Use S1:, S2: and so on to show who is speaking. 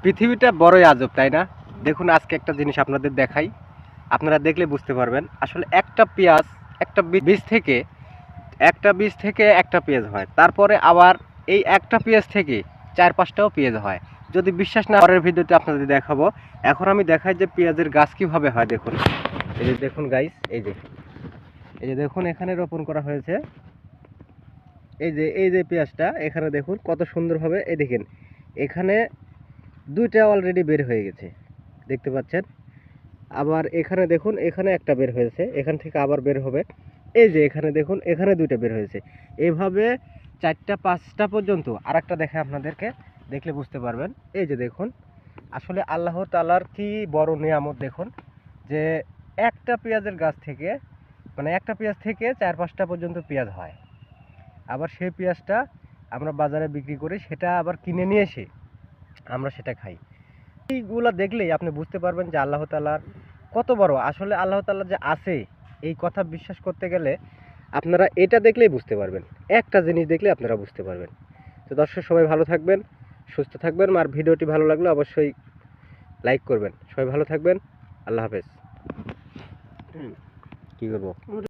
S1: পৃথিবীটা বড়ই আজব, তাই না? দেখুন আজকে একটা জিনিস আপনাদের দেখাই, আপনারা দেখলে বুঝতে পারবেন। আসলে একটা পেঁয়াজ একটা বীজ থেকে একটা পেঁয়াজ হয়, তারপরে আবার এই একটা পেঁয়াজ থেকে 4-5টাও পেঁয়াজ হয়। যদি বিশ্বাস না পরের ভিডিওতে আপনাদের দেখাবো। এখন আমি দেখাই যে পেঁয়াজের গাছ কিভাবে হয়। দেখুন, এই যে দেখুন গাইস, এই যে দেখুন এখানে রোপণ করা হয়েছে। এই যে পেঁয়াজটা এখানে দেখুন কত সুন্দরভাবে, এই দেখেন এখানে 2টা অলরেডি বের হয়ে গেছে, দেখতে পাচ্ছেন। আবার এখানে দেখুন, এখানে একটা বের হয়েছে, এখান থেকে আবার বের হবে। এই যে এখানে দেখুন, এখানে 2টা বের হয়েছে। এইভাবে 4টা 5টা পর্যন্ত। আর একটা দেখে আপনাদেরকে, দেখলে বুঝতে পারবেন। এই যে দেখুন, আসলে আল্লাহ তাআলার কি বড় নিয়ামত দেখুন, যে একটা পেঁয়াজের গাছ থেকে, মানে একটা পেঁয়াজ থেকে 4-5টা পর্যন্ত পেঁয়াজ হয়। আবার সেই পেঁয়াজটা আমরা বাজারে বিক্রি করি, সেটা আবার কিনে নিয়ে এসে আমরা সেটা খাই। এইগুলা দেখলেই আপনি বুঝতে পারবেন যে আল্লাহ তাআলার কত বড়। আসলে আল্লাহ তাআলা যে আছে, এই কথা বিশ্বাস করতে গেলে আপনারা এটা দেখলেই বুঝতে পারবেন। একটা জিনিস দেখলে আপনারা বুঝতে পারবেন। তো দর্শক সবাই ভালো থাকবেন, সুস্থ থাকবেন। আর ভিডিওটি ভালো লাগলে অবশ্যই লাইক করবেন। সবাই ভালো থাকবেন। আল্লাহ হাফেজ। কি করবো?